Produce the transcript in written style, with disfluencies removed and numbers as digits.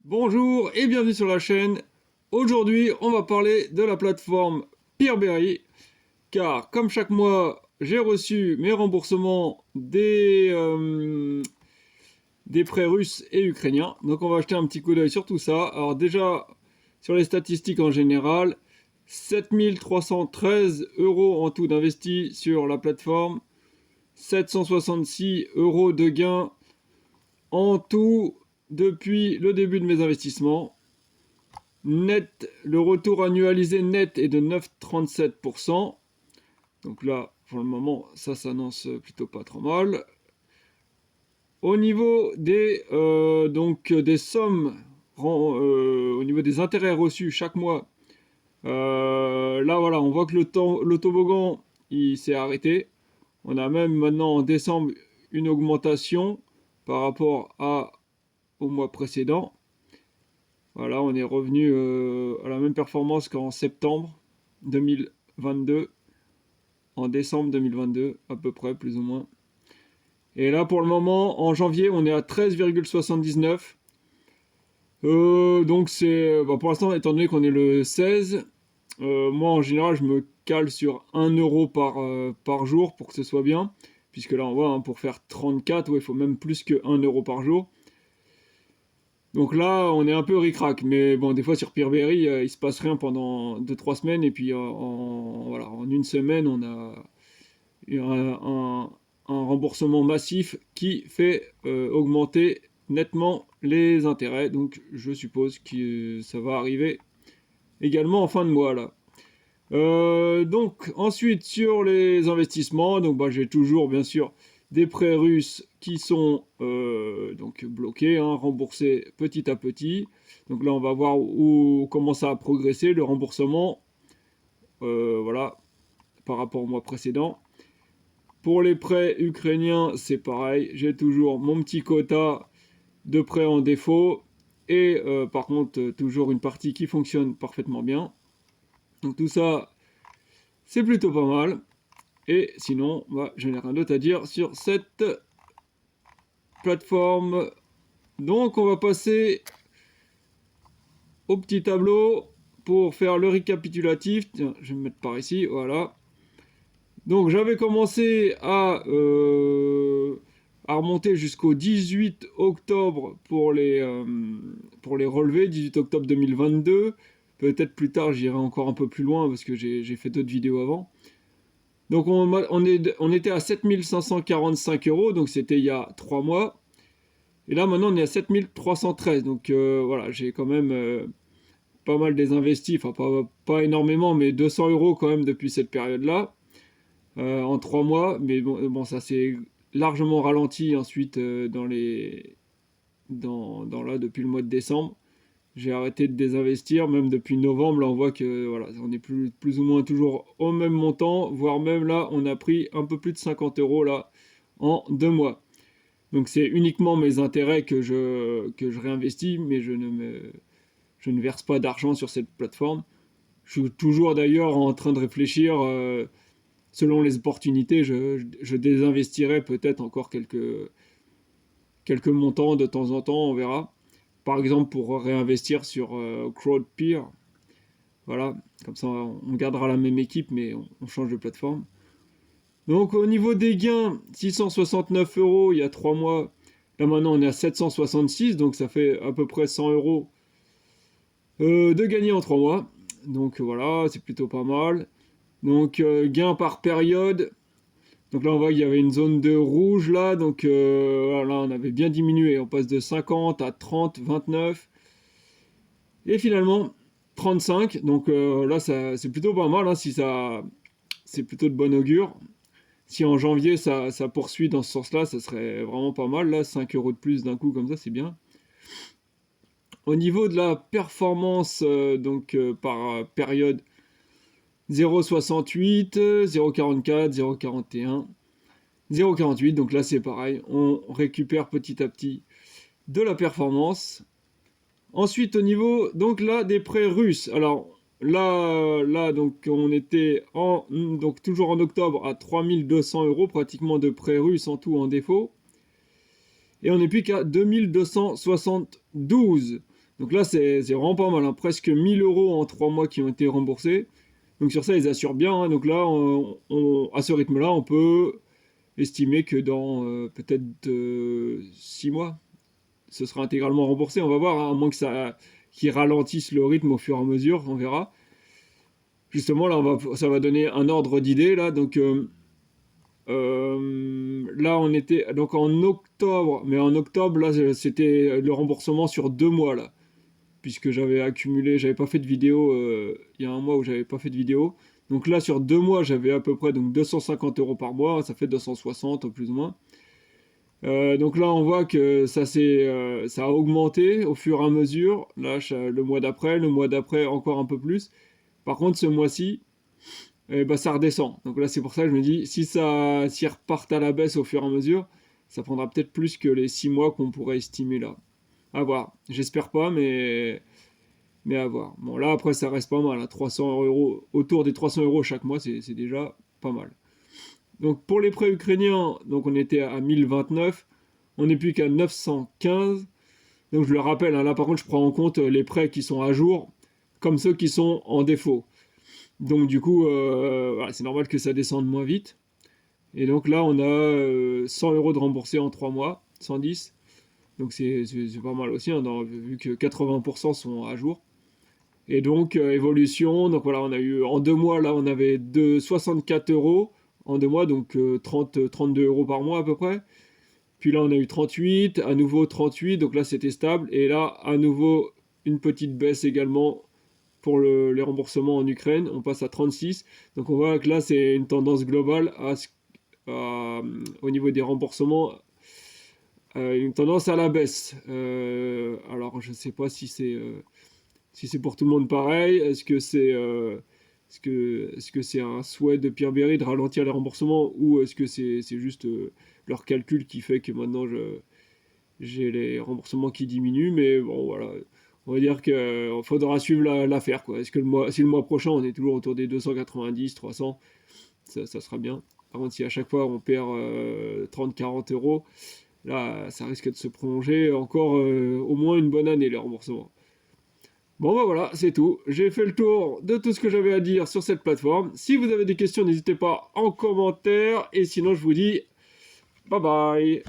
Bonjour et bienvenue sur la chaîne. Aujourd'hui, on va parler de la plateforme Peerberry, car comme chaque mois, j'ai reçu mes remboursements des prêts russes et ukrainiens. Donc on va jeter un petit coup d'œil sur tout ça. Alors déjà, sur les statistiques en général, 7313 euros en tout d'investis sur la plateforme, 766 euros de gains en tout depuis le début de mes investissements. Net, le retour annualisé net est de 9,37%. Donc là, pour le moment, ça s'annonce plutôt pas trop mal. Au niveau des sommes, au niveau des intérêts reçus chaque mois, là voilà, on voit que le toboggan il s'est arrêté. On a même maintenant en décembre une augmentation par rapport au mois précédent. Voilà, on est revenu à la même performance qu'en septembre 2022, en décembre 2022, à peu près, plus ou moins. Et là, pour le moment, en janvier, on est à 13,79. Donc pour l'instant, étant donné qu'on est le 16, moi en général, je me cale sur 1 euro par jour pour que ce soit bien. Puisque là, on voit, hein, pour faire 34, il faut même plus que 1 euro par jour. Donc là, on est un peu ric-rac, mais bon, des fois sur Peerberry, il se passe rien pendant 2-3 semaines, et puis voilà, en une semaine, on a eu un remboursement massif qui fait augmenter nettement les intérêts. Donc je suppose que ça va arriver également en fin de mois là. Donc ensuite sur les investissements, donc j'ai toujours bien sûr des prêts russes qui sont donc bloqués, hein, remboursés petit à petit. Donc là on va voir comment ça a progressé le remboursement, voilà, par rapport au mois précédent. Pour les prêts ukrainiens, c'est pareil, j'ai toujours mon petit quota de prêts en défaut et par contre toujours une partie qui fonctionne parfaitement bien. Donc tout ça, c'est plutôt pas mal. Et sinon, je n'ai rien d'autre à dire sur cette plateforme. Donc on va passer au petit tableau pour faire le récapitulatif. Tiens, je vais me mettre par ici, voilà. Donc j'avais commencé à remonter jusqu'au 18 octobre pour les relevés, 18 octobre 2022. Peut-être plus tard j'irai encore un peu plus loin parce que j'ai fait d'autres vidéos avant. Donc on était à 7545 euros, donc c'était il y a 3 mois. Et là maintenant on est à 7313, donc voilà, j'ai quand même pas mal désinvesti, enfin pas énormément, mais 200 euros quand même depuis cette période-là, en 3 mois. Mais bon ça s'est largement ralenti ensuite là depuis le mois de décembre. J'ai arrêté de désinvestir, même depuis novembre, là on voit que voilà, on est plus ou moins toujours au même montant, voire même là on a pris un peu plus de 50 euros là en 2 mois. Donc c'est uniquement mes intérêts que je réinvestis, mais je ne verse pas d'argent sur cette plateforme. Je suis toujours d'ailleurs en train de réfléchir, selon les opportunités, je désinvestirai peut-être encore quelques montants de temps en temps, on verra. Par exemple, pour réinvestir sur CrowdPeer. Voilà, comme ça on gardera la même équipe, mais on change de plateforme. Donc au niveau des gains, 669 euros il y a 3 mois. Là maintenant on est à 766, donc ça fait à peu près 100 euros de gagner en 3 mois. Donc voilà, c'est plutôt pas mal. Donc gain par période. Donc là on voit qu'il y avait une zone de rouge là, donc voilà, on avait bien diminué. On passe de 50 à 30, 29. Et finalement 35. Donc là c'est plutôt pas mal, hein, si ça, c'est plutôt de bon augure. Si en janvier ça poursuit dans ce sens-là, ça serait vraiment pas mal. Là, 5 euros de plus d'un coup comme ça, c'est bien. Au niveau de la performance, par période, 0,68, 0,44, 0,41, 0,48. Donc là, c'est pareil. On récupère petit à petit de la performance. Ensuite, au niveau donc là des prêts russes. Alors là donc on était donc toujours en octobre à 3200 euros pratiquement de prêts russes en tout en défaut. Et on n'est plus qu'à 2272. Donc là, c'est vraiment pas mal, hein. Presque 1000 euros en 3 mois qui ont été remboursés. Donc sur ça, ils assurent bien, hein. Donc là, à ce rythme-là, on peut estimer que dans peut-être 6 mois, ce sera intégralement remboursé. On va voir, hein, à moins que ça qu'ils ralentissent le rythme au fur et à mesure, on verra. Justement, là, ça va donner un ordre d'idée, là. Donc là, on était donc en octobre, mais en octobre, là, c'était le remboursement sur 2 mois, là, puisque j'avais accumulé, j'avais pas fait de vidéo, il y a un mois où j'avais pas fait de vidéo. Donc là, sur 2 mois, j'avais à peu près donc 250 euros par mois, ça fait 260 plus ou moins. Donc là, on voit que ça a augmenté au fur et à mesure. Là, le mois d'après encore un peu plus. Par contre, ce mois-ci, bah, ça redescend. Donc là, c'est pour ça que je me dis, si repartent à la baisse au fur et à mesure, ça prendra peut-être plus que les 6 mois qu'on pourrait estimer là. À voir. J'espère pas, mais à voir. Bon, là, après, ça reste pas mal, hein. 300 euros, autour des 300 euros chaque mois, c'est déjà pas mal. Donc pour les prêts ukrainiens, donc on était à 1029, on n'est plus qu'à 915. Donc je le rappelle, hein, là par contre je prends en compte les prêts qui sont à jour, comme ceux qui sont en défaut. Donc du coup, voilà, c'est normal que ça descende moins vite. Et donc là on a 100 euros de remboursé en 3 mois, 110. Donc c'est pas mal aussi, hein, vu que 80% sont à jour. Et donc évolution, donc voilà, on a eu en 2 mois, là on avait 64 euros en 2 mois, donc 32 euros par mois à peu près. Puis là, on a eu 38, à nouveau 38, donc là, c'était stable. Et là, à nouveau, une petite baisse également pour les remboursements en Ukraine. On passe à 36. Donc on voit que là, c'est une tendance globale au niveau des remboursements, une tendance à la baisse. Alors, je ne sais pas si c'est pour tout le monde pareil. Est-ce que c'est un souhait de Pierre Berry de ralentir les remboursements ou est-ce que c'est juste leur calcul qui fait que maintenant j'ai les remboursements qui diminuent? Mais bon, voilà. On va dire qu'il faudra suivre l'affaire, quoi. Est-ce que si le mois prochain on est toujours autour des 290, 300, ça sera bien. Par contre, si à chaque fois on perd 30-40 euros, là, ça risque de se prolonger encore au moins une bonne année, les remboursements. Bon bah voilà, c'est tout. J'ai fait le tour de tout ce que j'avais à dire sur cette plateforme. Si vous avez des questions, n'hésitez pas en commentaire. Et sinon, je vous dis bye bye.